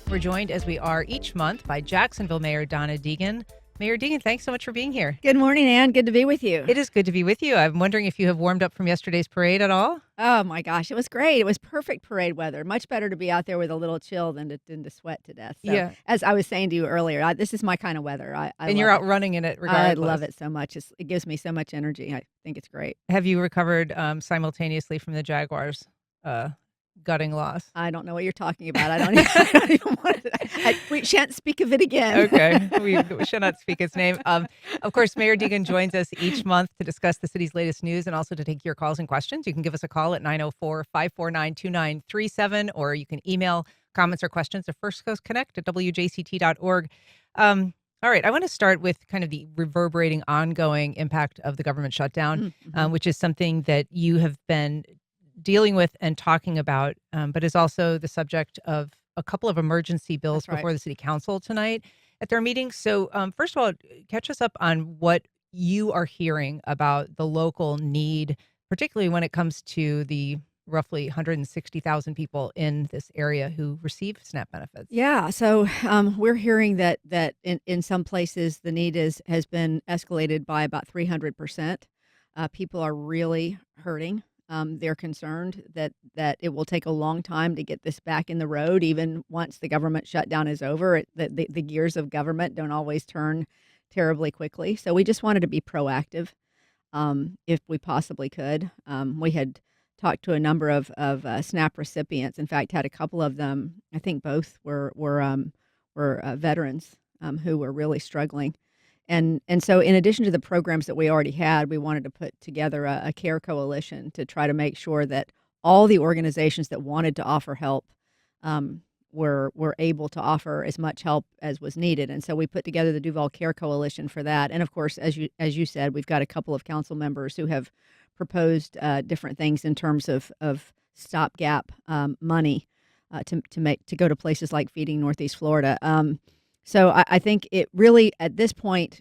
We're joined, as we are each month, by Jacksonville Mayor Donna Deegan. Mayor Deegan, thanks so much for being here. Good morning, Ann. Good to be with you. It is good to be with you. I'm wondering if you have warmed up from yesterday's parade at all? Oh, my gosh. It was great. It was perfect parade weather. Much better to be out there with a little chill than to sweat to death. So, Yeah. as I was saying to you earlier, this is my kind of weather. I And you're love out it. running in it I regardless. love it so much. It gives me so much energy. I think it's great. Have you recovered simultaneously from the Jaguars' gutting loss? I don't know what you're talking about. I don't even want to. We shan't speak of it again. Okay. We shall not speak its name. Of course, Mayor Deegan joins us each month to discuss the city's latest news and also to take your calls and questions. You can give us a call at 904-549-2937, or you can email comments or questions to firstcoastconnect@wjct.org. All right. I want to start with kind of the reverberating, ongoing impact of the government shutdown, Mm-hmm. which is something that you have been dealing with and talking about, but is also the subject of a couple of emergency bills That's right. before the city council tonight at their meeting. So first of all, catch us up on what you are hearing about the local need, particularly when it comes to the roughly 160,000 people in this area who receive SNAP benefits. Yeah, so we're hearing that in some places the need has been escalated by about 300%. People are really hurting. They're concerned that it will take a long time to get this back in the road, even once the government shutdown is over. The gears of government don't always turn terribly quickly. So we just wanted to be proactive, if we possibly could. We had talked to a number of SNAP recipients. In fact, had a couple of them. I think both were veterans who were really struggling. And so in addition to the programs that we already had, we wanted to put together a care coalition to try to make sure that all the organizations that wanted to offer help were able to offer as much help as was needed. And so we put together the Duval Care Coalition for that. And of course, as you said, we've got a couple of council members who have proposed different things in terms of stopgap money to go to places like Feeding Northeast Florida. So I think it really, at this point,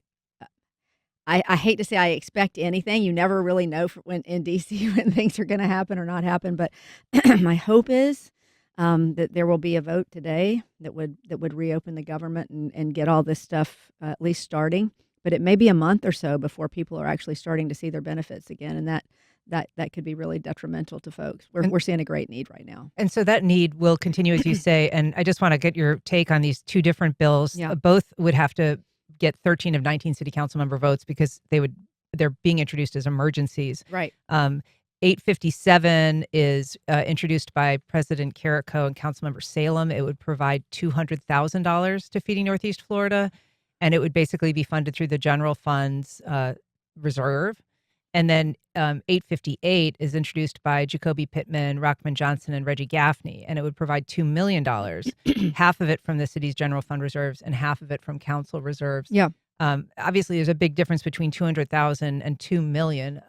I hate to say I expect anything. You never really know when in D.C. when things are going to happen or not happen. But my hope is that there will be a vote today that would reopen the government and get all this stuff at least starting. But it may be a month or so before people are actually starting to see their benefits again, and that could be really detrimental to folks. We're seeing a great need right now. And so that need will continue, as you say. And I just want to get your take on these two different bills. Yeah. Both would have to get 13 of 19 city council member votes because they're being introduced as emergencies. Right. 857 is introduced by President Carrico and Councilmember Salem. It would provide $200,000 to Feeding Northeast Florida, and it would basically be funded through the general fund's reserve. And then 858 is introduced by Jacoby Pittman, Rockman Johnson, and Reggie Gaffney, and it would provide $2 million, half of it from the city's general fund reserves and half of it from council reserves. Yeah. Obviously, there's a big difference between $200,000 and $2 million.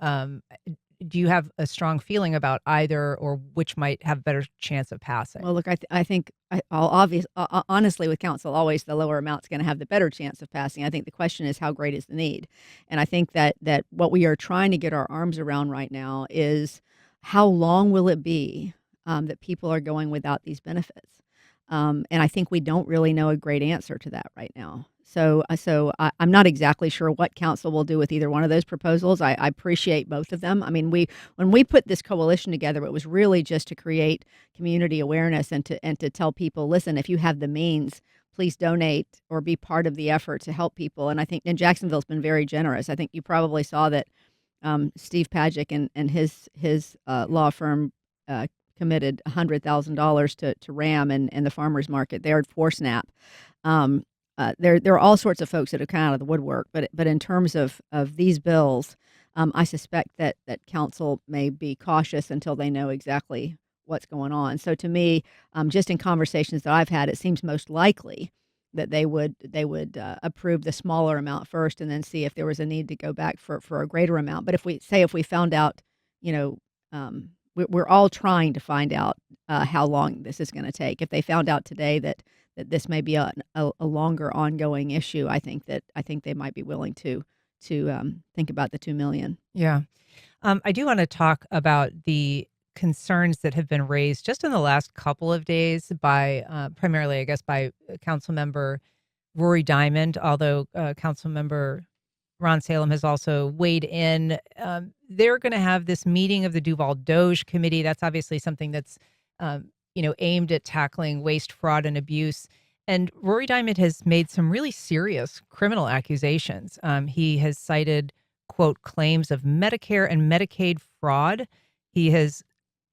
Do you have a strong feeling about either, or which might have a better chance of passing? Well, look, I think honestly, with council, always the lower amount's going to have the better chance of passing. I think the question is how great is the need, and I think that what we are trying to get our arms around right now is how long will it be that people are going without these benefits, and I think we don't really know a great answer to that right now. So I'm not exactly sure what council will do with either one of those proposals. I appreciate both of them. I mean, when we put this coalition together, it was really just to create community awareness and to tell people, listen, if you have the means, please donate or be part of the effort to help people. And I think Jacksonville's been very generous. I think you probably saw that Steve Pajic and his law firm committed $100,000 to RAM and the farmers market there for SNAP. There are all sorts of folks that have come out of the woodwork, but in terms of these bills, I suspect that council may be cautious until they know exactly what's going on. So to me, just in conversations that I've had, it seems most likely that they would approve the smaller amount first and then see if there was a need to go back for a greater amount. But if we found out, we're all trying to find out how long this is going to take. If they found out today that this may be a longer ongoing issue, I think they might be willing to think about the $2 million. Yeah. I do want to talk about the concerns that have been raised just in the last couple of days by primarily, I guess, by council member Rory Diamond, although council member Ron Salem has also weighed in. They're going to have this meeting of the Duval Doge Committee. That's obviously something that's, aimed at tackling waste, fraud, and abuse. And Rory Diamond has made some really serious criminal accusations. He has cited, quote, claims of Medicare and Medicaid fraud. He has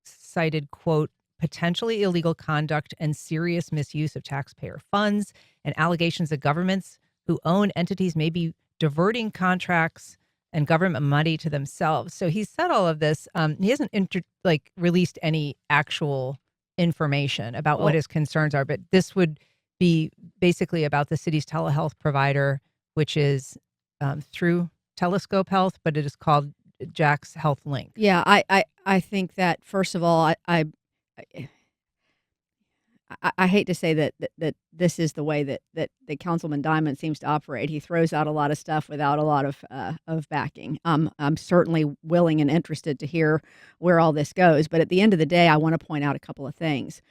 cited, quote, potentially illegal conduct and serious misuse of taxpayer funds and allegations that governments who own entities may be diverting contracts and government money to themselves. So he said all of this. He hasn't released any actual information about what Well, his concerns are, but this would be basically about the city's telehealth provider, which is through Telescope Health, but it is called Jack's Health Link. yeah, I think that first of all, I hate to say that this is the way that Councilman Diamond seems to operate. He throws out a lot of stuff without a lot of backing. I'm certainly willing and interested to hear where all this goes, but at the end of the day, I want to point out a couple of things.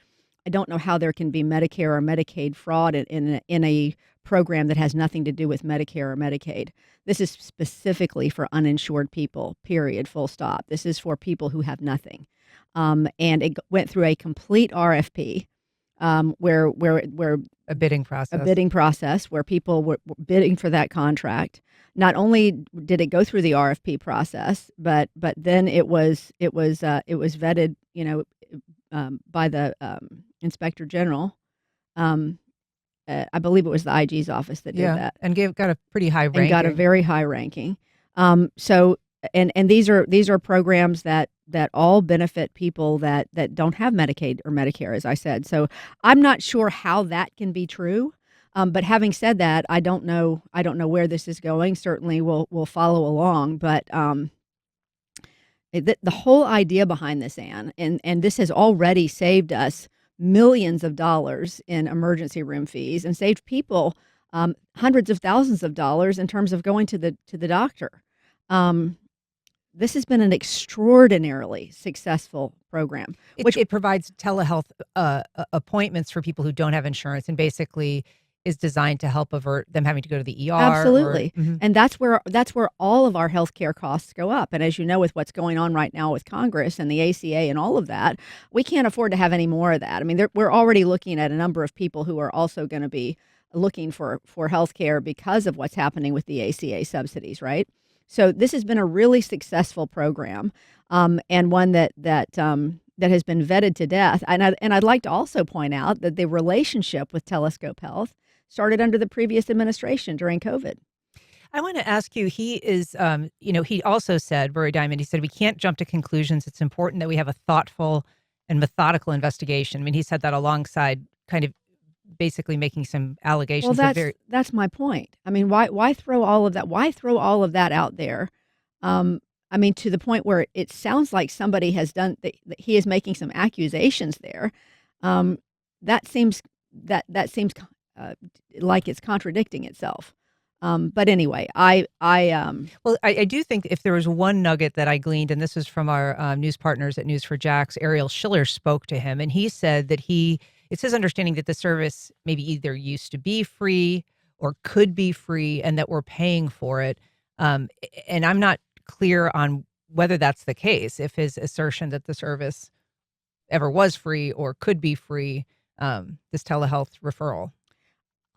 I don't know how there can be Medicare or Medicaid fraud in a program that has nothing to do with Medicare or Medicaid. This is specifically for uninsured people, period, full stop. This is for people who have nothing. And it went through a complete RFP, where A bidding process. a bidding process where people were bidding for that contract. Not only did it go through the RFP process, but then it was vetted, by the inspector general. I believe it was the IG's office that did that, and got a pretty high ranking. and got a very high ranking. So and these are programs that all benefit people that don't have Medicaid or Medicare, as I said. So I'm not sure how that can be true. But having said that, I don't know where this is going. Certainly we'll follow along, but the whole idea behind this, Anne, and this has already saved us millions of dollars in emergency room fees and saved people hundreds of thousands of dollars in terms of going to the doctor. This has been an extraordinarily successful program. It provides telehealth appointments for people who don't have insurance, and basically is designed to help avert them having to go to the ER. Absolutely. And that's where all of our healthcare costs go up. And as you know, with what's going on right now with Congress and the ACA and all of that, we can't afford to have any more of that. I mean, we're already looking at a number of people who are also going to be looking for healthcare because of what's happening with the ACA subsidies, right? So this has been a really successful program, and one that has been vetted to death. And I'd like to also point out that the relationship with Telescope Health started under the previous administration during COVID. I want to ask you, he is, he also said, Rory Diamond, he said, we can't jump to conclusions. It's important that we have a thoughtful and methodical investigation. I mean, he said that alongside kind of basically making some allegations. Well, that's my point. I mean, why throw all of that? Why throw all of that out there? I mean, to the point where it sounds like somebody has done that. He is making some accusations there. That seems like it's contradicting itself. But anyway, I do think if there was one nugget that I gleaned, and this is from our news partners at News4Jax, Ariel Schiller spoke to him, and he said that it's his understanding that the service maybe either used to be free or could be free, and that we're paying for it. And I'm not clear on whether that's the case, if his assertion that the service ever was free or could be free, this telehealth referral.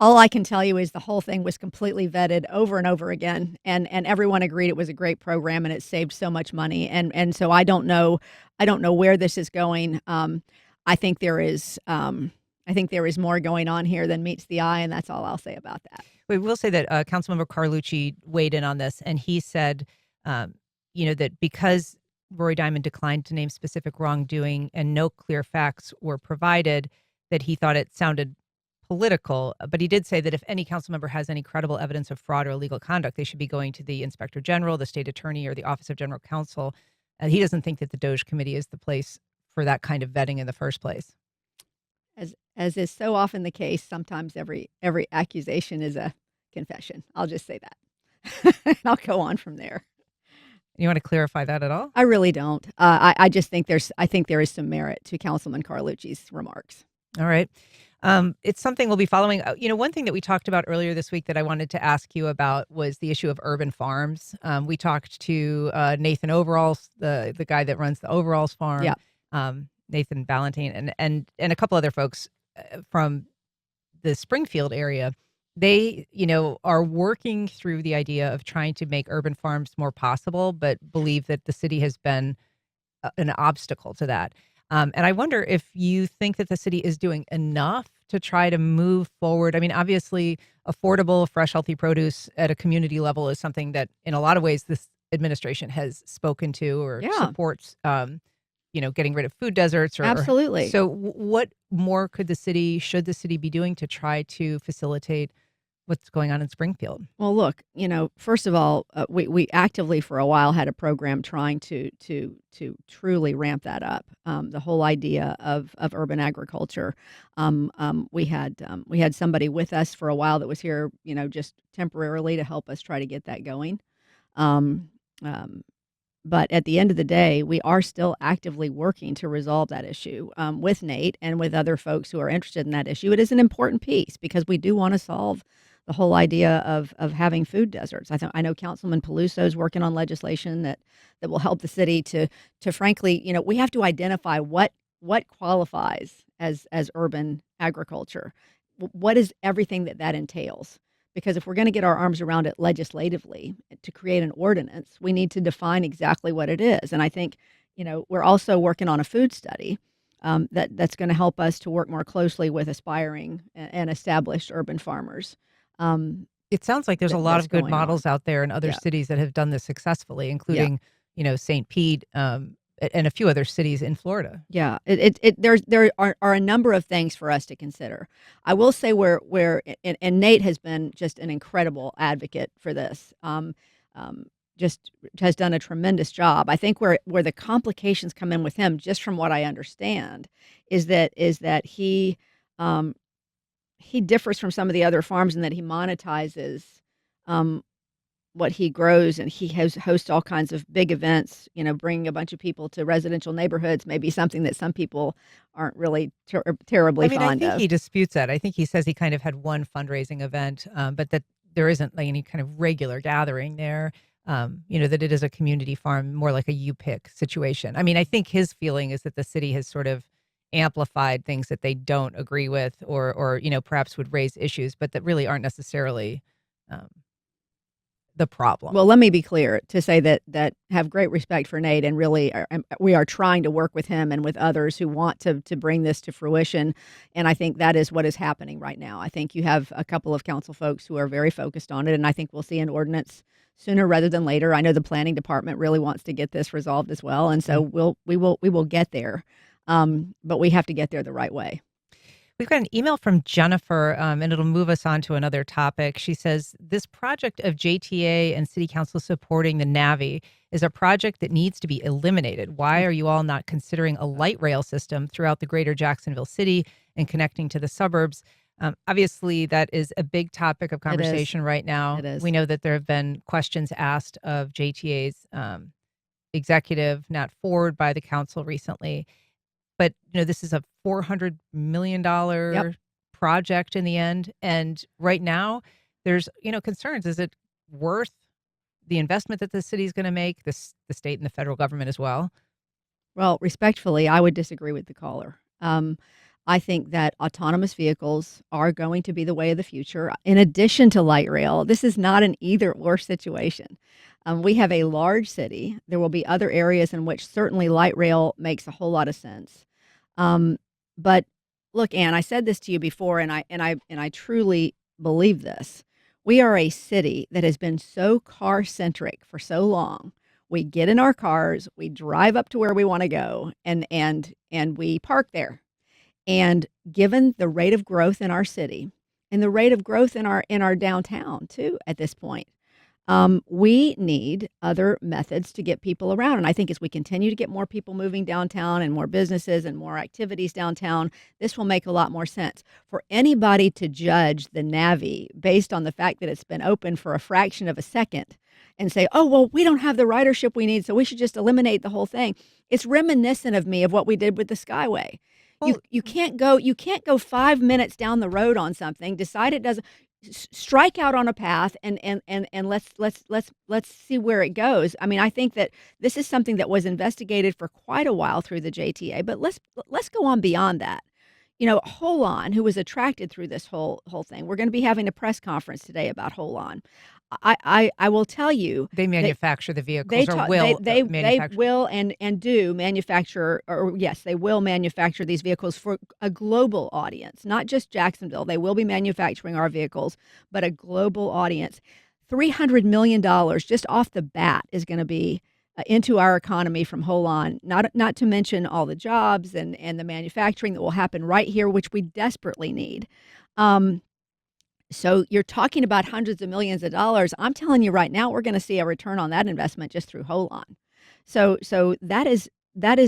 All I can tell you is the whole thing was completely vetted over and over again, and everyone agreed it was a great program and it saved so much money. And so I don't know where this is going. I think there is more going on here than meets the eye, and that's all I'll say about that. We will say that Councilmember Carlucci weighed in on this, and he said, that because Rory Diamond declined to name specific wrongdoing and no clear facts were provided, that he thought it sounded political. But he did say that if any council member has any credible evidence of fraud or illegal conduct, they should be going to the inspector general, the state attorney, or the office of general counsel. He doesn't think that the Doge committee is the place for that kind of vetting in the first place. As is so often the case, sometimes every accusation is a confession. I'll just say that. And I'll go on from there. You want to clarify that at all? I really don't. I just think I think there is some merit to Councilman Carlucci's remarks. All right. It's something we'll be following. One thing that we talked about earlier this week that I wanted to ask you about was the issue of urban farms. We talked to Nathan Overalls, the guy that runs the Overalls Yeah. farm, Nathan Ballantine, and a couple other folks from the Springfield area. They, are working through the idea of trying to make urban farms more possible, but believe that the city has been an obstacle to that. And I wonder if you think that the city is doing enough to try to move forward. I mean, obviously, affordable, fresh, healthy produce at a community level is something that, in a lot of ways, this administration has spoken to or Yeah. supports. Getting rid of food deserts Absolutely. so. What more should the city be doing to try to facilitate what's going on in Springfield? Well, look, first of all, we actively for a while had a program trying to truly ramp that up. The whole idea of urban agriculture. We had somebody with us for a while that was here, just temporarily to help us try to get that going. Um, um, but at the end of the day, we are still actively working to resolve that issue with Nate and with other folks who are interested in that issue. It is an important piece because we do want to solve the whole idea of having food deserts. I know Councilman Peluso is working on legislation that will help the city to frankly, we have to identify what qualifies as urban agriculture. What is everything that entails? Because if we're going to get our arms around it legislatively to create an ordinance, we need to define exactly what it is. And I think, we're also working on a food study that's going to help us to work more closely with aspiring and established urban farmers. It sounds like there's a lot That's of good going on. models out there in other Yeah. cities that have done this successfully, Yeah. including, St. Pete, and a few other cities in Florida. Yeah, there are a number of things for us to consider. I will say where and Nate has been just an incredible advocate for this. Just has done a tremendous job. I think where the complications come in with him, just from what I understand, is that um, he differs from some of the other farms in that he monetizes um, what he grows, and he hosts all kinds of big events, bringing a bunch of people to residential neighborhoods, maybe something that some people aren't really I terribly mean, I fond think of. he disputes that. I think he says he kind of had one fundraising event, but that there isn't like any kind of regular gathering there. That it is a community farm, more like a you pick situation. I mean, I think his feeling is that the city has sort of amplified things that they don't agree with, or perhaps would raise issues, but that really aren't necessarily um, the Well, problem. let me be clear to say that have great respect for Nate, and really we are trying to work with him and with others who want to bring this to fruition. And I think that is what is happening right now. I think you have a couple of council folks who are very focused on it, and I think we'll see an ordinance sooner rather than later. I know the planning department really wants to get this resolved as well, and so we will get there. But we have to get there the right way. We've got an email from Jennifer, and it'll move us on to another topic. She says, this project of JTA and City Council supporting the Navy is a project that needs to be eliminated. Why are you all not considering a light rail system throughout the greater Jacksonville city and connecting to the suburbs? Obviously, that is a big topic of It is. conversation right now. It is. We know that there have been questions asked of JTA's executive, Nat Ford, by the council recently. But, this is a $400 million Yep. project in the end, and right now, there's, concerns. Is it worth the investment that the city's gonna make, the state and the federal government as well? Well, respectfully, I would disagree with the caller. I think that autonomous vehicles are going to be the way of the future. In addition to light rail, this is not an either or situation. We have a large city. There will be other areas in which certainly light rail makes a whole lot of sense. Um, but look, Ann, I said this to you before, and I truly believe this. We are a city that has been so car centric for so long. We get in our cars, we drive up to where we want to go, and we park there. And given the rate of growth in our city and the rate of growth in our downtown too at this point, we need other methods to get people around. And I think as we continue to get more people moving downtown and more businesses and more activities downtown, this will make a lot more sense. For anybody to judge the Navy based on the fact that it's been open for a fraction of a second and say, oh, well, we don't have the ridership we need, so we should just eliminate the whole thing. It's reminiscent of me of what we did with the Skyway. Well, You can't go 5 minutes down the road on something, decide it doesn't, strike out on a path, and let's see where it goes. I mean, I think that this is something that was investigated for quite a while through the JTA, but let's go on beyond that. Holon, who was attracted through this whole thing. We're going to be having a press conference today about Holon. I will tell you they manufacture the vehicles, or will they manufacture. will and do manufacture, or yes, they will manufacture these vehicles for a global audience, not just Jacksonville. They will be manufacturing our vehicles, but a global audience. $300 million just off the bat is going to be into our economy from Holon, not to mention all the jobs and the manufacturing that will happen right here, which we desperately need. So you're talking about hundreds of millions of dollars. I'm telling you right now, we're going to see a return on that investment just through Holon. So that is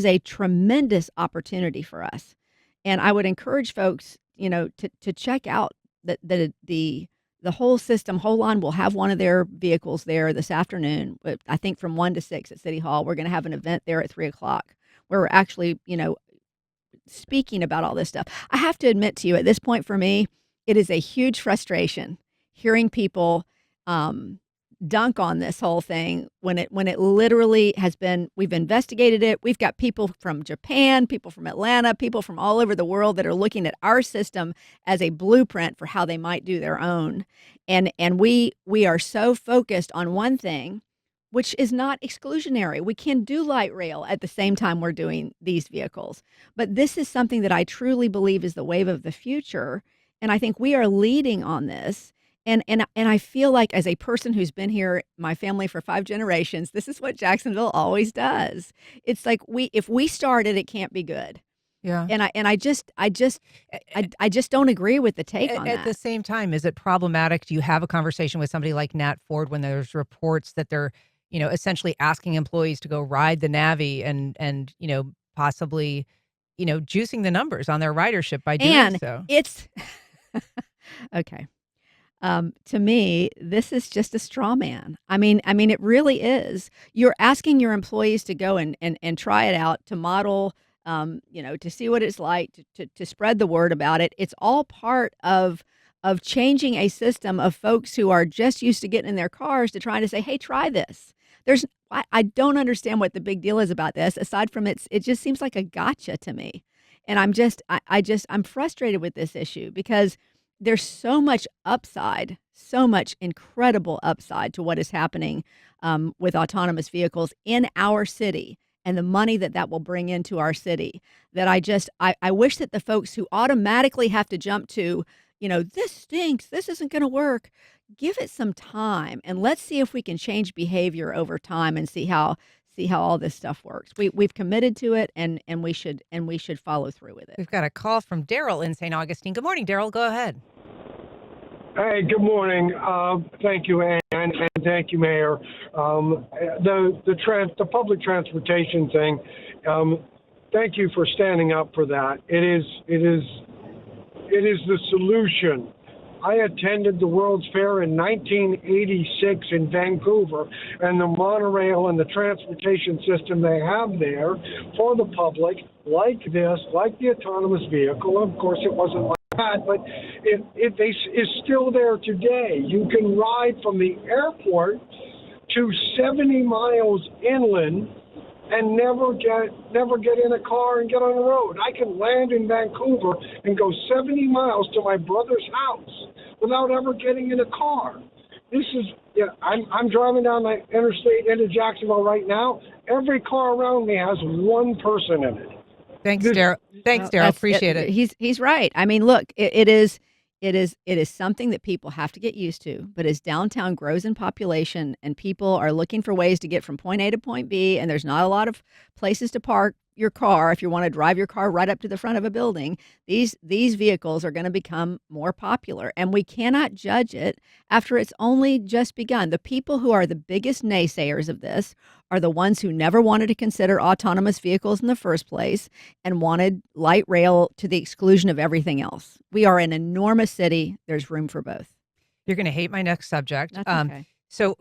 a tremendous opportunity for us, and I would encourage folks, to check out the whole system. Holon will have one of their vehicles there this afternoon. I think from 1 to 6 at City Hall. We're going to have an event there at 3:00 where we're actually, speaking about all this stuff. I have to admit to you, at this point for me, it is a huge frustration hearing people dunk on this whole thing when it literally has been. We've investigated it. We've got people from Japan, people from Atlanta, people from all over the world that are looking at our system as a blueprint for how they might do their own. And we are so focused on one thing, which is not exclusionary. We can do light rail at the same time we're doing these vehicles. But this is something that I truly believe is the wave of the future. And I think we are leading on this. And I feel like, as a person who's been here, my family, for 5 generations, this is what Jacksonville always does. It's like if we started, it can't be good. Yeah. And I just don't agree with the take on that. At the same time, is it problematic? Do you have a conversation with somebody like Nat Ford when there's reports that they're, essentially asking employees to go ride the Navi and possibly, juicing the numbers on their ridership by doing so? It's okay. To me, this is just a straw man. I mean, it really is. You're asking your employees to go and try it out, to model, to see what it's like, to spread the word about it. It's all part of changing a system of folks who are just used to getting in their cars to trying to say, hey, try this. I don't understand what the big deal is about this, aside from it just seems like a gotcha to me. And I'm frustrated with this issue because there's so much upside, so much incredible upside to what is happening with autonomous vehicles in our city and the money that will bring into our city, that I wish that the folks who automatically have to jump to, this stinks, this isn't going to work, give it some time and let's see if we can change behavior over time and see how all this stuff works. We've committed to it, and we should follow through with it. We've got a call from Daryl in St. Augustine. Good morning, Daryl. Go ahead. Hey, good morning. Thank you, Ann, and thank you, Mayor. The public transportation thing. Thank you for standing up for that. It is the solution. I attended the World's Fair in 1986 in Vancouver, and the monorail and the transportation system they have there for the public, like this, like the autonomous vehicle. Of course, it wasn't like that, but it is still there today. You can ride from the airport to 70 miles inland and never get in a car and get on the road. I can land in Vancouver and go 70 miles to my brother's house without ever getting in a car. This is, I'm driving down the interstate into Jacksonville right now. Every car around me has one person in it. Thanks, Daryl. Appreciate it. He's right. I mean, look, it is something that people have to get used to. But as downtown grows in population and people are looking for ways to get from point A to point B, and there's not a lot of places to park your car if you want to drive your car right up to the front of a building, these vehicles are going to become more popular, and we cannot judge it after it's only just begun. The people who are the biggest naysayers of this are the ones who never wanted to consider autonomous vehicles in the first place and wanted light rail to the exclusion of everything else. We are an enormous city. There's room for both. You're going to hate my next subject. That's okay. So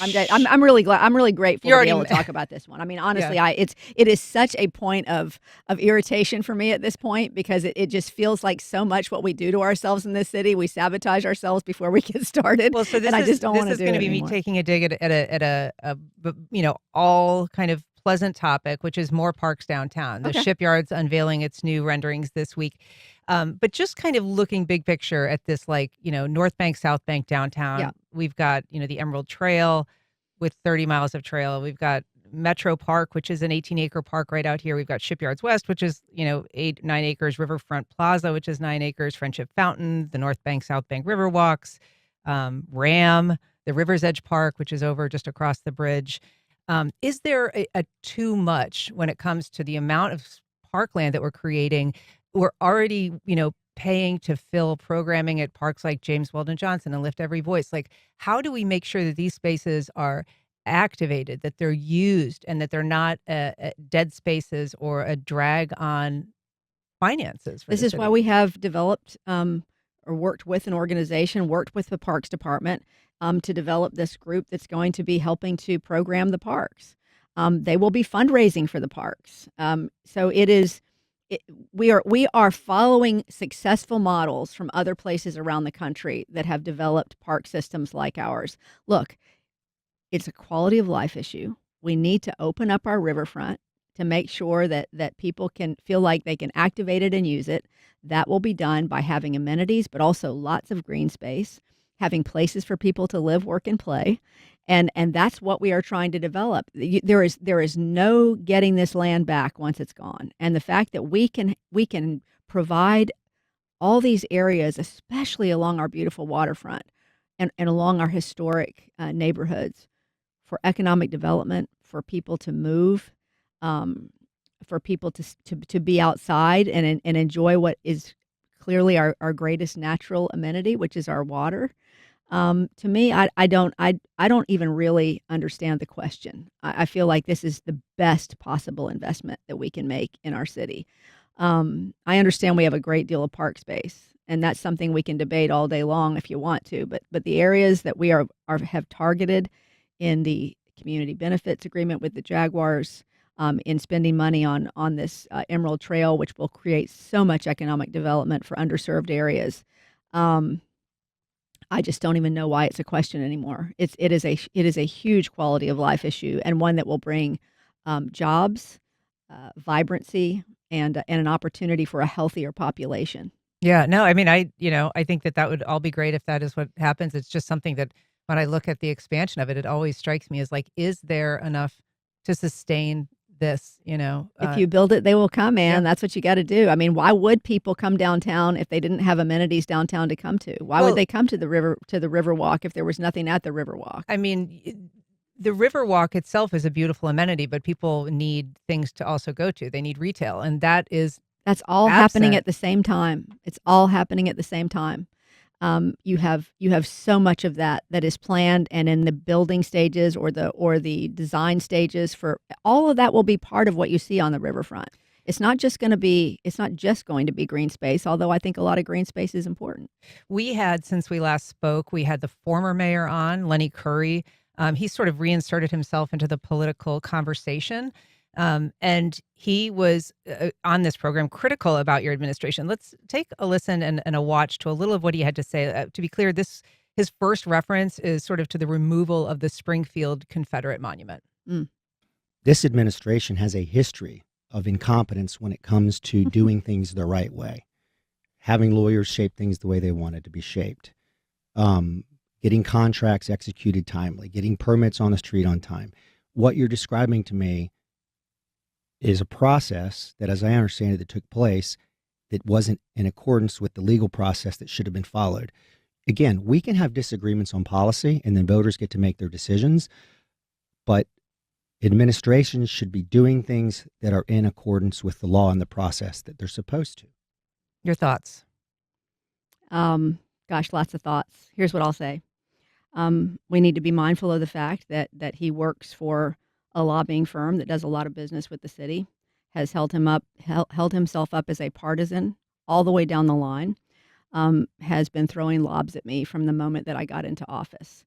I'm really glad. I'm really grateful You're to be already able to talk about this one. I mean, honestly, yeah. it is such a point of irritation for me at this point because it just feels like so much what we do to ourselves in this city. We sabotage ourselves before we get started, Well, so and I just don't want this to is do going to it be me anymore. taking a dig at all kind of pleasant topic, which is more parks downtown. The Okay. Shipyard's unveiling its new renderings this week, but just kind of looking big picture at this, like North Bank, South Bank Yeah. downtown. We've got the Emerald Trail with 30 miles of trail. We've got Metro Park, which is an 18-acre park right out here. We've got Shipyards West, which is 9 acres. Riverfront Plaza, which is 9 acres. Friendship Fountain, the North Bank, South Bank River Walks, Ram, the River's Edge Park, which is over just across the bridge. Is there a too much when it comes to the amount of parkland that we're creating? We're already, paying to fill programming at parks like James Weldon Johnson and Lift Every Voice. Like, how do we make sure that these spaces are activated, that they're used, and that they're not dead spaces or a drag on finances for This the is why city? we have developed or worked with an organization, worked with the Parks Department to develop this group that's going to be helping to program the parks. They will be fundraising for the parks. So it is. We are following successful models from other places around the country that have developed park systems like ours. Look, it's a quality of life issue. We need to open up our riverfront to make sure that people can feel like they can activate it and use it. That will be done by having amenities, but also lots of green space, having places for people to live, work, and play. And that's what we are trying to develop. There is no getting this land back once it's gone. And the fact that we can provide all these areas, especially along our beautiful waterfront and along our historic neighborhoods, for economic development, for people to move, um, for people to be outside and enjoy what is clearly our greatest natural amenity, which is our water. To me, I don't even really understand the question. I feel like this is the best possible investment that we can make in our city. I understand we have a great deal of park space, and that's something we can debate all day long if you want to. But the areas that we have targeted in the community benefits agreement with the Jaguars, in spending money on this Emerald Trail, which will create so much economic development for underserved areas. Um, I just don't even know why it's a question anymore. It is a huge quality of life issue and one that will bring jobs, vibrancy, and an opportunity for a healthier population. Yeah, no, I mean, I think that would all be great if that is what happens. It's just something that when I look at the expansion of it, it always strikes me as like, is there enough to sustain this? If you build it, they will come, Yeah. man. That's what you got to do. I mean, why would people come downtown if they didn't have amenities downtown to come to? Why would Well, they come to the river walk if there was nothing at the river walk? I mean, the river walk itself is a beautiful amenity, but people need things to also go to. They need retail, and that is That's all happening absent. at the same time. It's all happening at the same time. You have so much of that is planned and in the building stages or the design stages for all of that will be part of what you see on the riverfront. It's not just going to be green space, although I think a lot of green space is important. Since we last spoke, we had the former mayor on, Lenny Curry. He sort of reinserted himself into the political conversation. And he was on this program critical about your administration. Let's take a listen and a watch to a little of what he had to say. To be clear, his first reference is sort of to the removal of the Springfield Confederate Monument. Mm. This administration has a history of incompetence when it comes to doing things the right way, having lawyers shape things the way they wanted to be shaped, getting contracts executed timely, getting permits on the street on time. What you're describing to me is a process that, as I understand it, that took place that wasn't in accordance with the legal process that should have been followed. Again, we can have disagreements on policy and then voters get to make their decisions, but administrations should be doing things that are in accordance with the law and the process that they're supposed to. Your thoughts? Gosh, lots of thoughts. Here's what I'll say. We need to be mindful of the fact that he works for a lobbying firm that does a lot of business with the city, has held himself up as a partisan all the way down the line, has been throwing lobs at me from the moment that I got into office.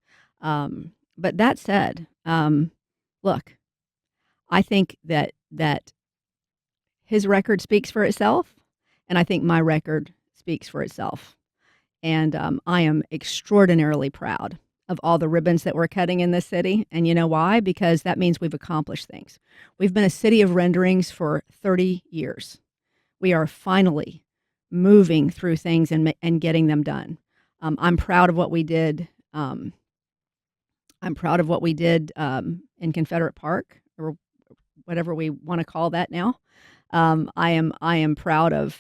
But that said, look, I think that his record speaks for itself, and I think my record speaks for itself. And I am extraordinarily proud of all the ribbons that we're cutting in this city. And you know why? Because that means we've accomplished things. We've been a city of renderings for 30 years. We are finally moving through things and getting them done. I'm proud of what we did. I'm proud of what we did in Confederate Park, or whatever we want to call that now. I am proud of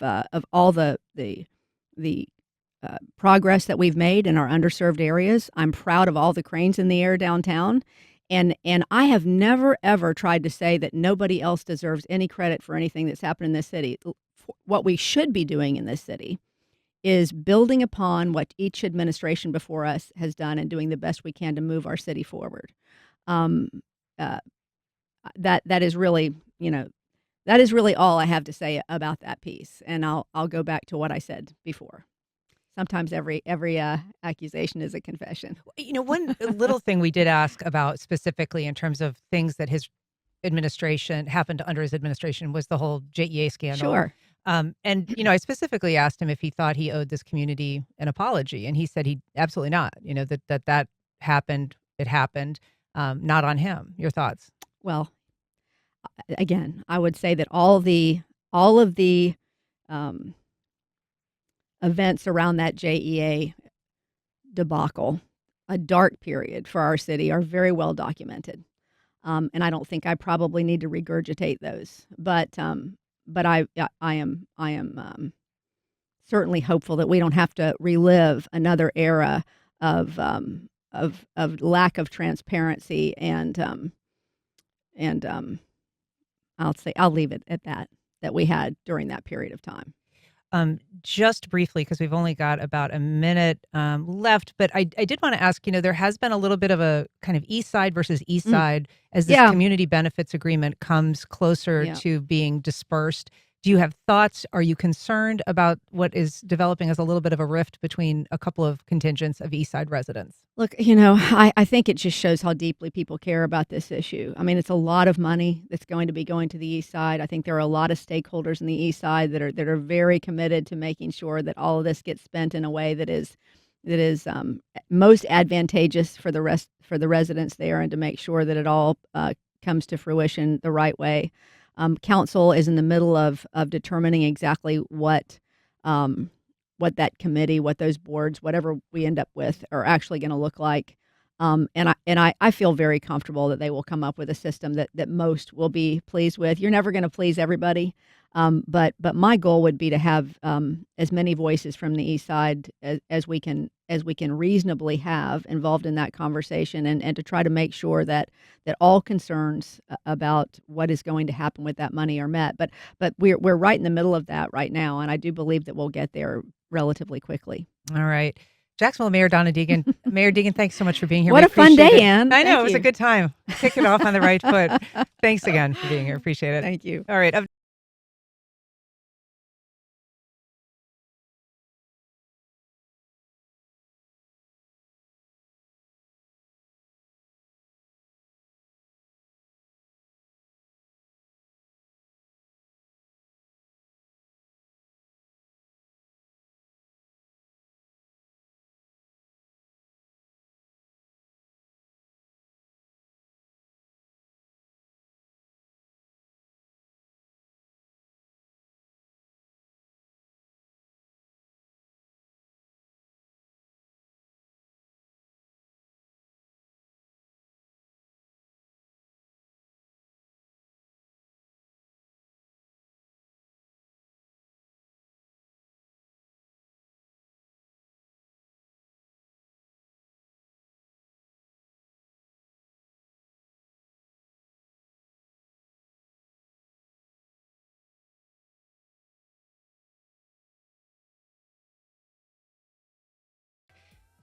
all the progress that we've made in our underserved areas. I'm proud of all the cranes in the air downtown. And I have never, ever tried to say that nobody else deserves any credit for anything that's happened in this city. What we should be doing in this city is building upon what each administration before us has done and doing the best we can to move our city forward. Um, that is really, that is really all I have to say about that piece. And I'll go back to what I said before. Sometimes every accusation is a confession. One little thing we did ask about specifically in terms of things that his administration happened under his administration was the whole JEA scandal. Sure. And I specifically asked him if he thought he owed this community an apology, and he said he absolutely not. That happened. It happened, not on him. Your thoughts? Well, again, I would say that all of the events around that JEA debacle, a dark period for our city, are very well documented. And I don't think I probably need to regurgitate those. But I am certainly hopeful that we don't have to relive another era of lack of transparency and I'll leave it at that we had during that period of time. Just briefly, because we've only got about a minute left, but I did want to ask, there has been a little bit of a kind of East Side versus East Side as this community benefits agreement comes closer to being dispersed. Do you have thoughts? Are you concerned about what is developing as a little bit of a rift between a couple of contingents of East Side residents? Look, I think it just shows how deeply people care about this issue. I mean, it's a lot of money that's going to be going to the East Side. I think there are a lot of stakeholders in the East Side that are very committed to making sure that all of this gets spent in a way that is most advantageous for the residents there, and to make sure that it all comes to fruition the right way. Council is in the middle of determining exactly what that committee, what those boards, whatever we end up with, are actually going to look like. And I feel very comfortable that they will come up with a system that most will be pleased with. You're never going to please everybody, but my goal would be to have as many voices from the East Side as we can reasonably have involved in that conversation, and to try to make sure that all concerns about what is going to happen with that money are met. But we're right in the middle of that right now, and I do believe that we'll get there relatively quickly. All right. Jacksonville Mayor Donna Deegan. Mayor Deegan, thanks so much for being here. What a fun day, Ann. I know. Thank it was you. a good time. Kick it off on the right foot. Thanks again for being here. Appreciate it. Thank you. All right.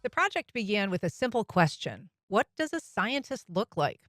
The project began with a simple question: what does a scientist look like?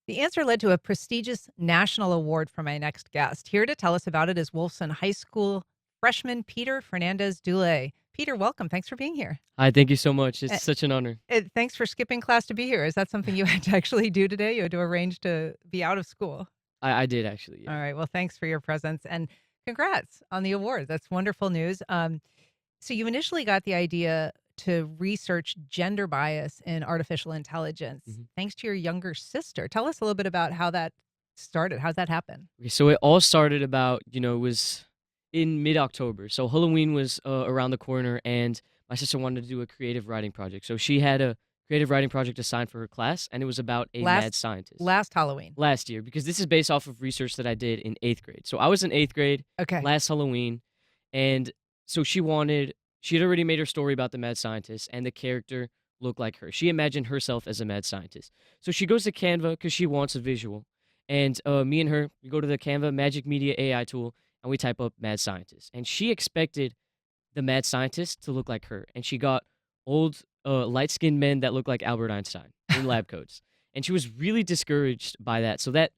The answer led to a prestigious national award for my next guest. Here to tell us about it is Wolfson High School freshman Peter Fernandez Dulé. Peter, welcome. Thanks for being here. Hi, thank you so much. Uh, It's such an honor. Thanks for skipping class to be here. Is that something you had to actually do today? You had to arrange to be out of school. I did actually, All yeah. right. Well, thanks for your presence and congrats on the award. That's wonderful news. So you initially got the idea to research gender bias in artificial intelligence Mhm. thanks to your younger sister. Tell us a little bit about how that started. How'd that happen? Okay, so it all started about, it was in mid-October. So Halloween was around the corner, and my sister wanted to do a creative writing project. So she had a creative writing project assigned for her class, and it was about a mad Last scientist last Halloween. last year, because this is based off of research that I did in 8th grade. So I was in 8th grade Okay. last Halloween, and so she had already made her story about the mad scientist, and the character looked like her. She imagined herself as a mad scientist. So she goes to Canva because she wants a visual. And me and her, we go to the Canva Magic Media AI tool, and we type up mad scientist. And she expected the mad scientist to look like her. And she got old, light skinned men that look like Albert Einstein in lab coats. And she was really discouraged by that. So that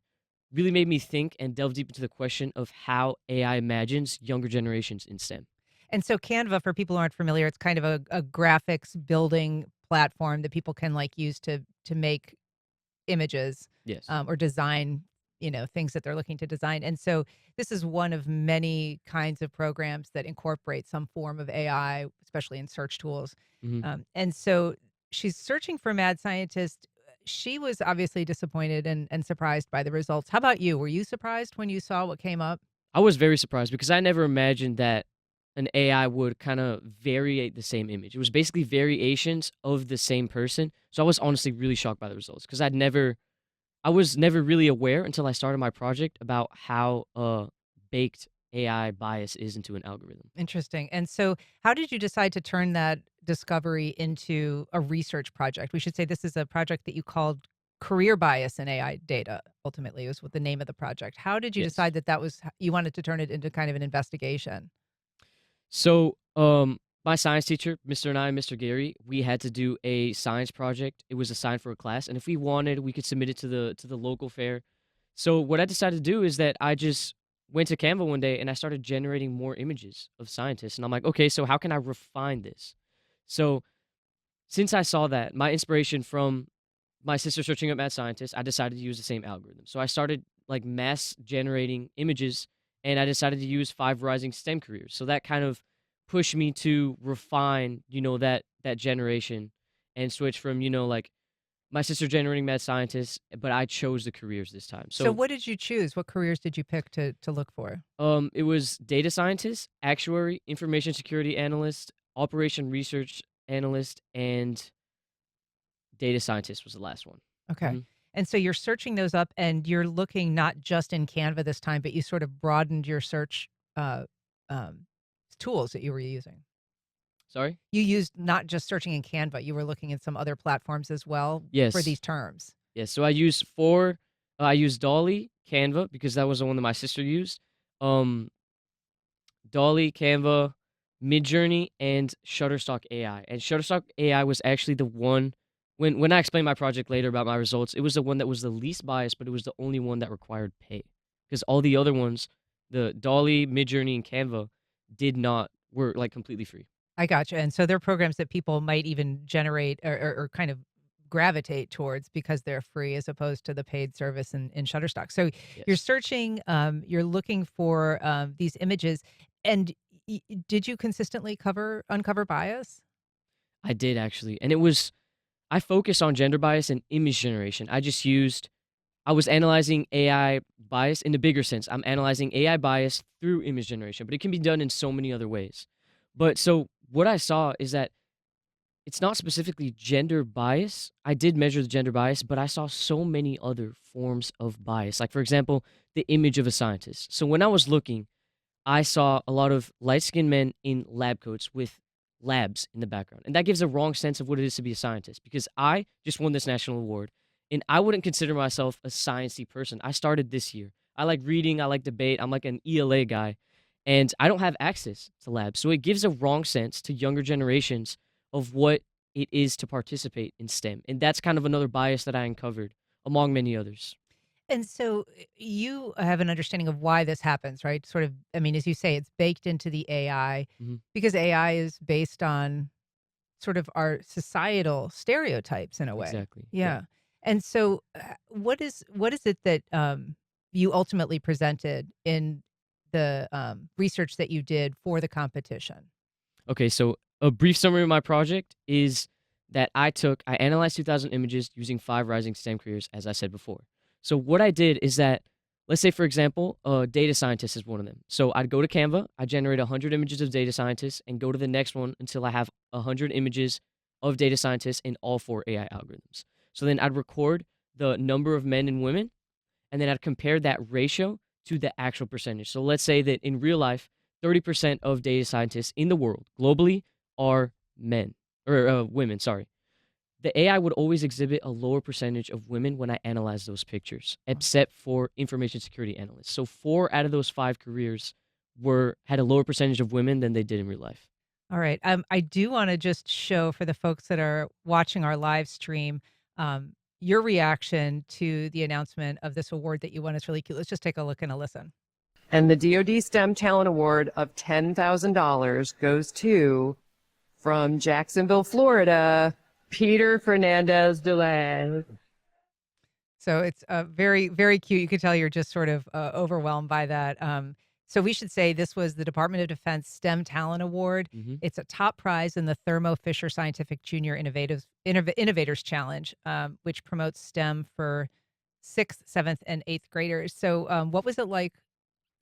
really made me think and delve deep into the question of how AI imagines younger generations in STEM. And so Canva, for people who aren't familiar, it's kind of a graphics building platform that people can like use to make images Yes. or design, things that they're looking to design. And so this is one of many kinds of programs that incorporate some form of AI, especially in search tools. hmm And so she's searching for mad scientist. She was obviously disappointed and surprised by the results. How about you? Were you surprised when you saw what came up? I was very surprised because I never imagined that an AI would kind of variate the same image. It was basically variations of the same person. So I was honestly really shocked by the results because I was never really aware until I started my project about how baked AI bias is into an algorithm. Interesting. And so, how did you decide to turn that discovery into a research project? We should say this is a project that you called Career Bias in AI Data, ultimately, was what the name of the project. How did you Yes. decide that was, you wanted to turn it into kind of an investigation? So, my science teacher, Mr. Gary, we had to do a science project. It was assigned for a class, and if we wanted, we could submit it to the local fair. So, what I decided to do is that I just went to Canva one day and I started generating more images of scientists, and I'm like, okay, so how can I refine this? So, since I saw that, my inspiration from my sister searching up mad scientists, I decided to use the same algorithm. So I started like mass generating images, and I decided to use 5 rising STEM careers. So that kind of pushed me to refine, that generation and switch from, like my sister generating mad scientists, but I chose the careers this time. So, So what did you choose? What careers did you pick to look for? it was data scientist, actuary, information security analyst, operation research analyst, and data scientist was the last one. Okay. Mhm. And so you're searching those up and you're looking not just in Canva this time, but you sort of broadened your search uh, um, tools that you were using. Sorry? You used not just searching in Canva, you were looking at some other platforms as well for Yes. these terms. Yeah, so I used Dolly, Canva, because that was the one that my sister used. Um, Dolly, Canva, Midjourney, and Shutterstock AI. And Shutterstock AI was actually the one when I explained my project later about my results, it was the one that was the least biased, but it was the only one that required pay. Because all the other ones, the Dolly, Midjourney, and Canva, were like completely free. I gotcha. And so they're programs that people might even generate or kind of gravitate towards because they're free as opposed to the paid service in Shutterstock. So you're Yes. searching, you're looking for these images. And did you consistently uncover bias? I did actually. And I focused on gender bias and image generation. I was analyzing AI bias in the bigger sense. I'm analyzing AI bias through image generation, but it can be done in so many other ways. But so what I saw is that it's not specifically gender bias. I did measure the gender bias, but I saw so many other forms of bias. Like, for example, the image of a scientist. So when I was looking, I saw a lot of light skinned men in lab coats with labs in the background. And that gives a wrong sense of what it is to be a scientist because I just won this national award and I wouldn't consider myself a sciencey person. I started this year. I like reading, I like debate, I'm like an ELA guy, and I don't have access to labs. So it gives a wrong sense to younger generations of what it is to participate in STEM. And that's kind of another bias that I uncovered among many others. And so you have an understanding of why this happens, right? Sort of, I mean, as you say, it's baked into the AI Mhm. because AI is based on sort of our societal stereotypes in a way. Exactly. Yeah. Yeah. And so what is it that you ultimately presented in the research that you did for the competition? Okay, so a brief summary of my project is that I analyzed 2,000 images using 5 rising STEM careers, as I said before. So what I did is that, let's say, for example, a data scientist is one of them. So I'd go to Canva, I generate 100 images of data scientists, and go to the next one until I have 100 images of data scientists in all 4 AI algorithms. So then I'd record the number of men and women, and then I'd compare that ratio to the actual percentage. So let's say that in real life, 30% of data scientists in the world globally are men or women, sorry. The AI would always exhibit a lower percentage of women when I analyze those pictures, except for information security analysts. So 4 out of those 5 careers were had a lower percentage of women than they did in real life. All right. I do want to just show for the folks that are watching our live stream your reaction to the announcement of this award that you won. It's really cute. Let's just take a look and a listen. And the DoD STEM Talent Award of $10,000 goes to, from Jacksonville, Florida, Peter Fernandez Delay. So it's very, very cute. You could tell you're just sort of overwhelmed by that. So we should say this was the Department of Defense STEM Talent Award. Hmm. It's a top prize in the Thermo Fisher Scientific Junior Innovators Challenge, which promotes STEM for sixth, seventh, and eighth graders. So what was it like?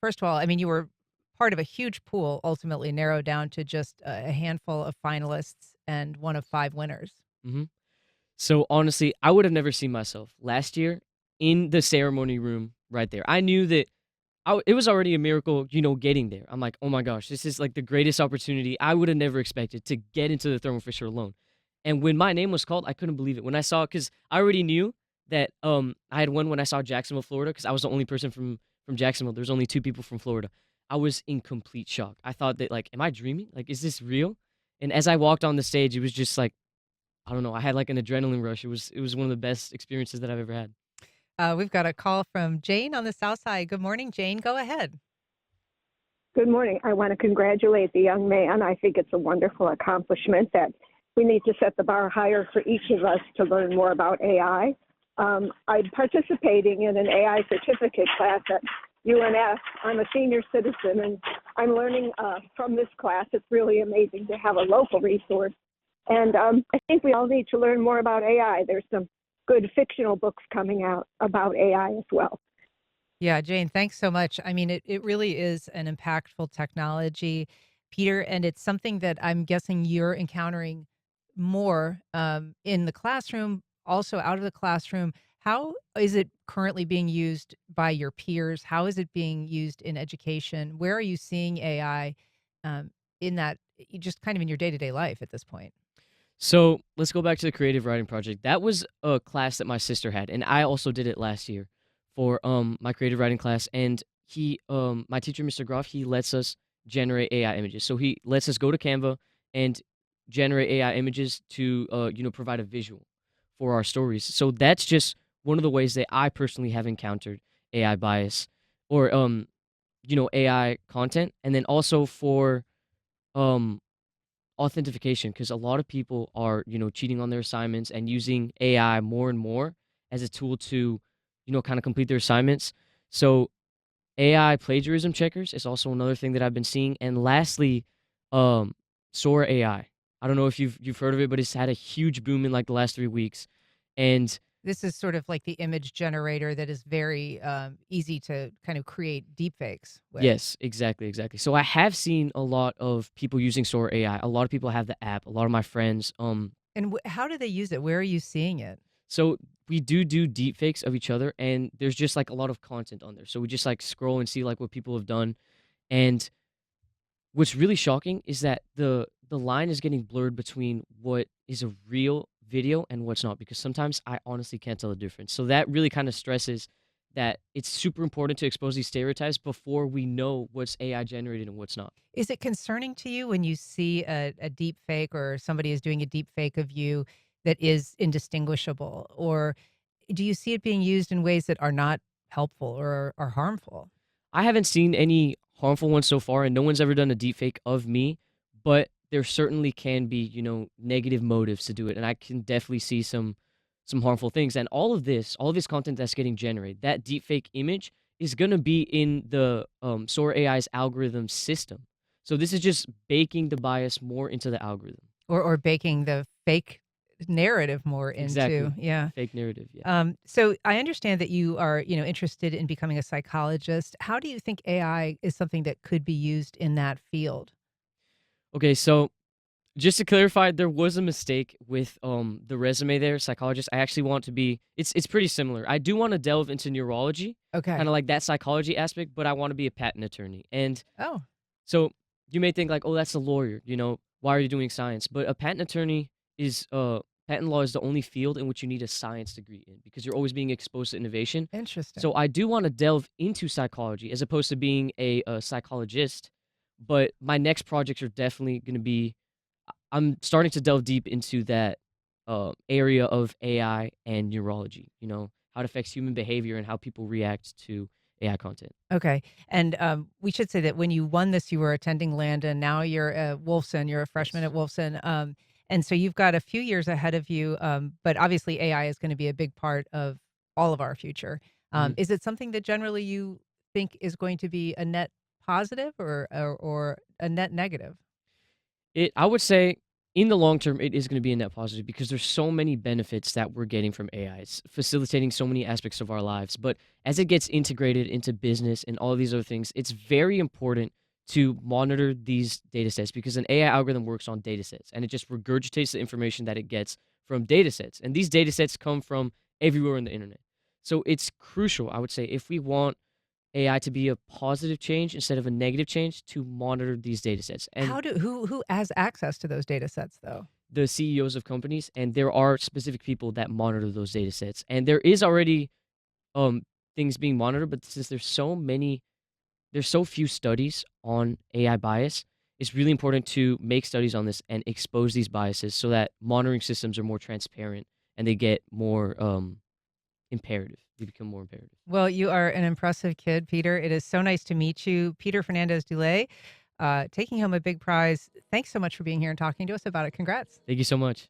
First of all, I mean, you were part of a huge pool, ultimately narrowed down to just a handful of finalists and one of 5 winners. Hmm. So honestly, I would have never seen myself last year in the ceremony room right there. I knew that it was already a miracle, getting there. I'm like, oh my gosh, this is like the greatest opportunity I would have never expected to get into the Thermo Fisher alone. And when my name was called, I couldn't believe it. When I saw it, because I already knew that I had won when I saw Jacksonville, Florida, because I was the only person from Jacksonville. There's only 2 people from Florida. I was in complete shock. I thought that, like, am I dreaming? Like, is this real? And as I walked on the stage, it was just like, I don't know. I had like an adrenaline rush. It was one of the best experiences that I've ever had. We've got a call from Jane on the South Side. Good morning, Jane. Go ahead. Good morning. I want to congratulate the young man. I think it's a wonderful accomplishment that we need to set the bar higher for each of us to learn more about AI. I'm participating in an AI certificate class at UNF. I'm a senior citizen, and I'm learning from this class. It's really amazing to have a local resource. And I think we all need to learn more about AI. There's some good fictional books coming out about AI as well. Yeah, Jane, thanks so much. I mean, it really is an impactful technology, Peter, and it's something that I'm guessing you're encountering more in the classroom, also out of the classroom. How is it currently being used by your peers? How is it being used in education? Where are you seeing AI in that, just kind of in your day to day life at this point? So let's go back to the creative writing project. That was a class that my sister had, and I also did it last year for my creative writing class. And my teacher, Mr. Groff, he lets us generate AI images. So he lets us go to Canva and generate AI images to provide a visual for our stories. So that's just one of the ways that I personally have encountered AI bias or AI content, and then also for um authentication, because a lot of people are cheating on their assignments and using AI more and more as a tool to kind of complete their assignments. So AI plagiarism checkers is also another thing that I've been seeing. And lastly, Sora AI. I don't know if you've heard of it, but it's had a huge boom in like the last 3 weeks. And This is sort of like the image generator that is very easy to kind of create deepfakes with. yes, exactly, exactly. So I have seen a lot of people using Sora AI. A lot of people have the app. A lot of my friends. And how do they use it? Where are you seeing it? So we do deep fakes of each other, and there's just like a lot of content on there. So we just like scroll and see like what people have done. And what's really shocking is that the line is getting blurred between what is a real video and what's not, because sometimes I honestly can't tell the difference. So that really kind of stresses that it's super important to expose these stereotypes before we know what's AI generated and what's not. Is it concerning to you when you see a deep fake or somebody is doing a deep fake of you that is indistinguishable? Or do you see it being used in ways that are not helpful or are harmful? I haven't seen any harmful ones so far, and no one's ever done a deepfake of me, but there certainly can be, negative motives to do it, and I can definitely see some harmful things. And all of this content that's getting generated, that deepfake image is gonna be in the Sora AI's algorithm system. So this is just baking the bias more into the algorithm. Or baking the fake narrative more into, Exactly. yeah. Fake narrative, yeah. So I understand that you are, interested in becoming a psychologist. How do you think AI is something that could be used in that field? Okay, so just to clarify, there was a mistake with the resume there, psychologist. I actually want to be it's pretty similar. I do want to delve into neurology, kind Okay. of like that psychology aspect, but I want to be a patent attorney. And Oh, so you may think like, "Oh, that's a lawyer, why are you doing science?" But a patent attorney is patent law is the only field in which you need a science degree in because you're always being exposed to innovation. So interesting. I do want to delve into psychology as opposed to being a psychologist, but my next projects are definitely going to be I'm starting to delve deep into that area of AI and neurology, how it affects human behavior and how people react to AI content. Okay. And we should say that when you won this, you were attending Landon. Now you're at Wolfson. You're a freshman Yes. at Wolfson. And so you've got a few years ahead of you. But obviously, AI is going to be a big part of all of our future. Mhm. Is it something that generally you think is going to be a net positive or a net negative? I would say in the long term, it is going to be a net positive because there's so many benefits that we're getting from AI. It's facilitating so many aspects of our lives. But as it gets integrated into business and all these other things, it's very important to monitor these data sets because an AI algorithm works on data sets and it just regurgitates the information that it gets from data sets. And these data sets come from everywhere on the internet. So it's crucial, I would say, if we want AI to be a positive change instead of a negative change to monitor these data sets. And Who has access to those data sets though? the CEOs of companies, and there are specific people that monitor those data sets. And there is already um things being monitored, but since there's so few studies on AI bias, it's really important to make studies on this and expose these biases so that monitoring systems are more transparent and they get more imperative. They become more imperative. Well, you are an impressive kid, Peter. It is so nice to meet you. Peter Fernandez Dulay, taking home a big prize. Thanks so much for being here and talking to us about it. Congrats. Thank you so much.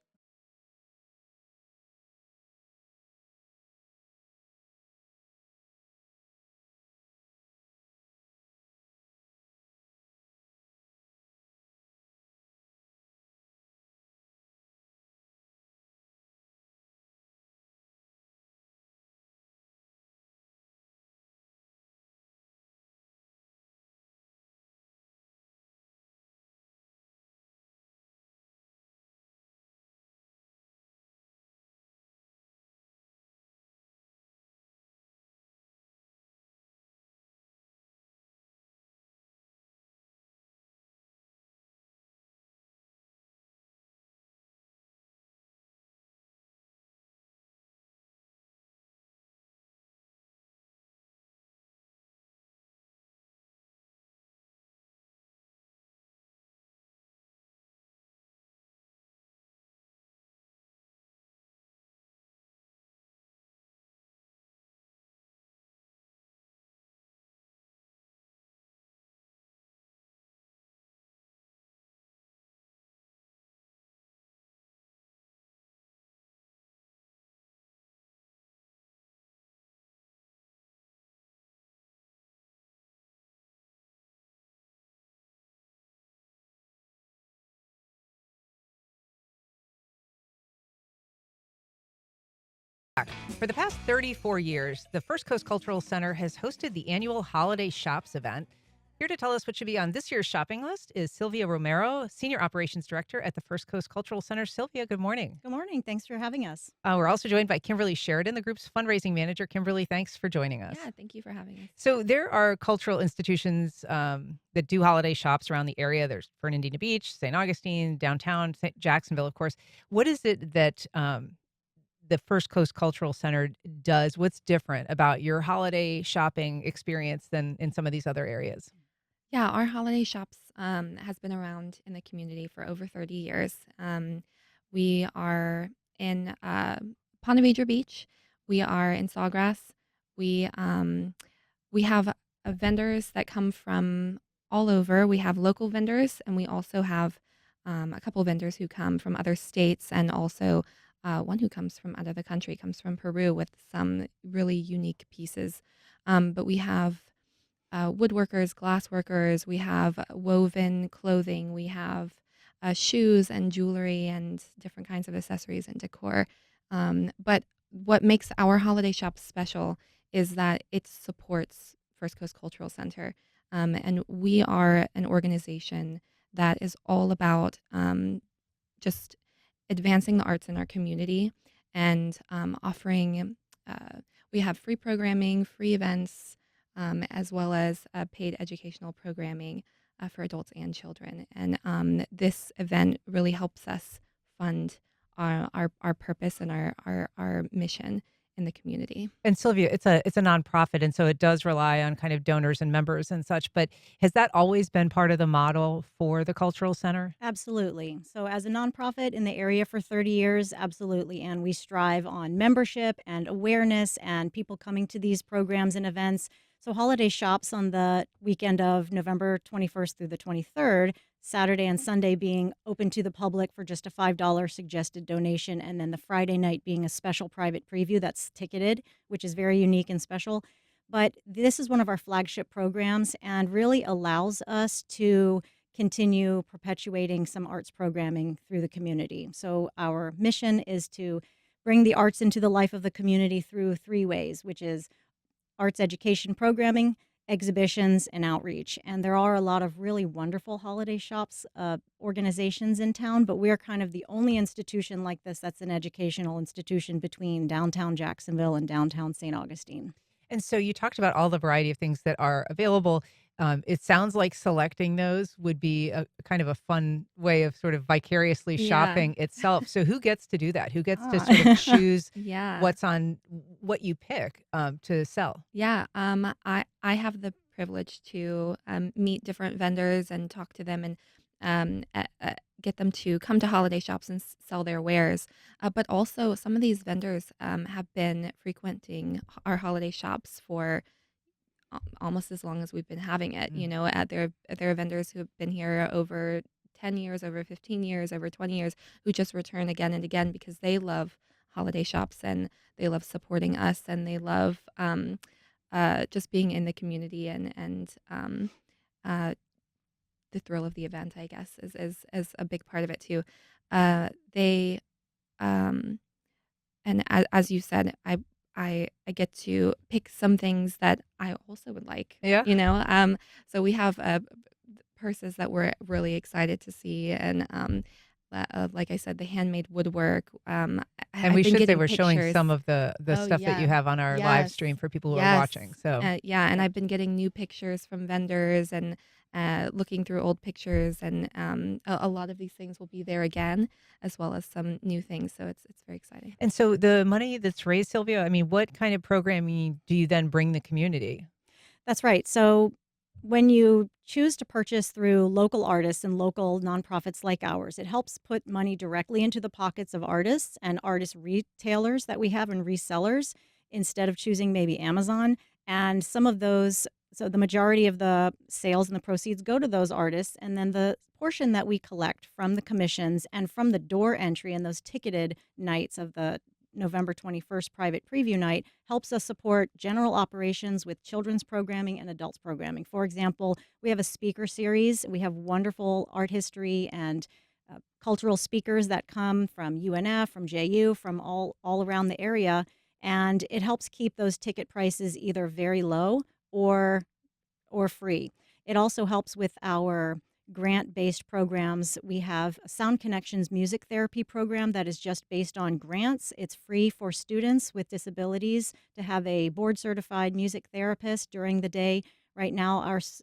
For the past 34 years, the First Coast Cultural Center has hosted the annual Holiday Shops event. Here to tell us what should be on this year's shopping list is Silvia Romero, Senior Operations Director at the First Coast Cultural Center. Silvia, good morning. Good morning. Thanks for having us. We're also joined by Kimberly Sheridan, the group's fundraising manager. Kimberly, thanks for joining us. Yeah, thank you for having us. So there are cultural institutions that do holiday shops around the area. There's Fernandina Beach, St. Augustine, downtown, St. Jacksonville, of course. What is it that the First Coast Cultural Center does? What's different about your holiday shopping experience than in some of these other areas? Yeah, our holiday shops has been around in the community for over 30 years. We are in Ponte Vedra Beach. We are in Sawgrass. we have vendors that come from all over. We have local vendors, and we also have a couple vendors who come from other states, and also one who comes from out of the country, comes from Peru with some really unique pieces. But we have woodworkers, glass workers, we have woven clothing, we have shoes and jewelry and different kinds of accessories and decor. But what makes our holiday shop special is that it supports First Coast Cultural Center. And we are an organization that is all about just advancing the arts in our community and offering, we have free programming, free events, as well as paid educational programming for adults and children. And this event really helps us fund our purpose and our mission in the community. And Sylvia, it's a nonprofit, and so it does rely on kind of donors and members and such. But has that always been part of the model for the cultural center? Absolutely. So, as a nonprofit in the area for 30 years, absolutely. And we strive on membership and awareness and people coming to these programs and events. So, holiday shops on the weekend of November 21st through the 23rd, Saturday and Sunday being open to the public for just a $5 suggested donation, and then the Friday night being a special private preview that's ticketed, which is very unique and special. But this is one of our flagship programs and really allows us to continue perpetuating some arts programming through the community. So our mission is to bring the arts into the life of the community through three ways, which is arts education programming, exhibitions, and outreach. And there are a lot of really wonderful holiday shops, organizations in town, but we're kind of the only institution like this that's an educational institution between downtown Jacksonville and downtown St. Augustine. And so you talked about all the variety of things that are available. It sounds like selecting those would be a kind of a fun way of sort of vicariously shopping itself. So who gets to do that? Who gets to sort of choose Yeah. what you pick to sell? Yeah, I have the privilege to meet different vendors and talk to them and get them to come to holiday shops and sell their wares. But also, some of these vendors have been frequenting our holiday shops for almost as long as we've been having it. You know, there are vendors who have been here over 10 years, over 15 years, over 20 years, who just return again and again because they love holiday shops and they love supporting us and they love just being in the community and the thrill of the event, I guess, is a big part of it too. They and as you said, I get to pick some things that I also would like. Yeah. You know, so we have purses that we're really excited to see, and like I said, the handmade woodwork. And I've we been should say getting we're showing pictures. some of the Oh, stuff that you yeah. have on our live Yes. stream for people who are Yes. watching. So Yeah, and I've been getting new pictures from vendors and looking through old pictures, and a lot of these things will be there again, as well as some new things. So it's very exciting. and so the money that's raised, Sylvia, I mean, what kind of programming do you then bring the community? That's right. So when you choose to purchase through local artists and local nonprofits like ours, it helps put money directly into the pockets of artists and artist retailers that we have and resellers instead of choosing maybe Amazon. And some of those, so the majority of the sales and the proceeds go to those artists. And then the portion that we collect from the commissions and from the door entry and those ticketed nights of the November 21st private preview night helps us support general operations with children's programming and adults programming. For example, we have a speaker series. We have wonderful art history and cultural speakers that come from UNF, from JU, from all around the area. And it helps keep those ticket prices either very low or free. It also helps with our grant-based programs. We have a Sound Connections music therapy program that is just based on grants. It's free for students with disabilities to have a board-certified music therapist during the day. Right now,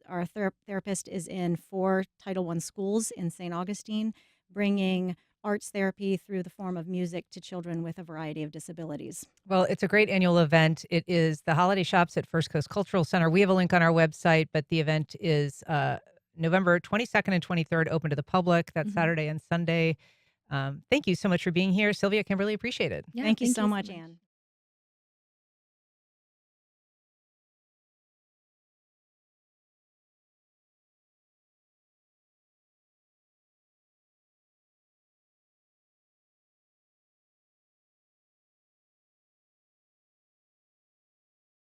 our therapist is in 4 Title I schools in St. Augustine, bringing arts therapy through the form of music to children with a variety of disabilities. Well, it's a great annual event. It is the Holiday Shops at First Coast Cultural Center. We have a link on our website, but the event is November 22nd and 23rd, open to the public. That's Saturday and Sunday. Thank you so much for being here, Sylvia, Kimberly. Appreciate it. Yeah, Thank you so so much, Anne.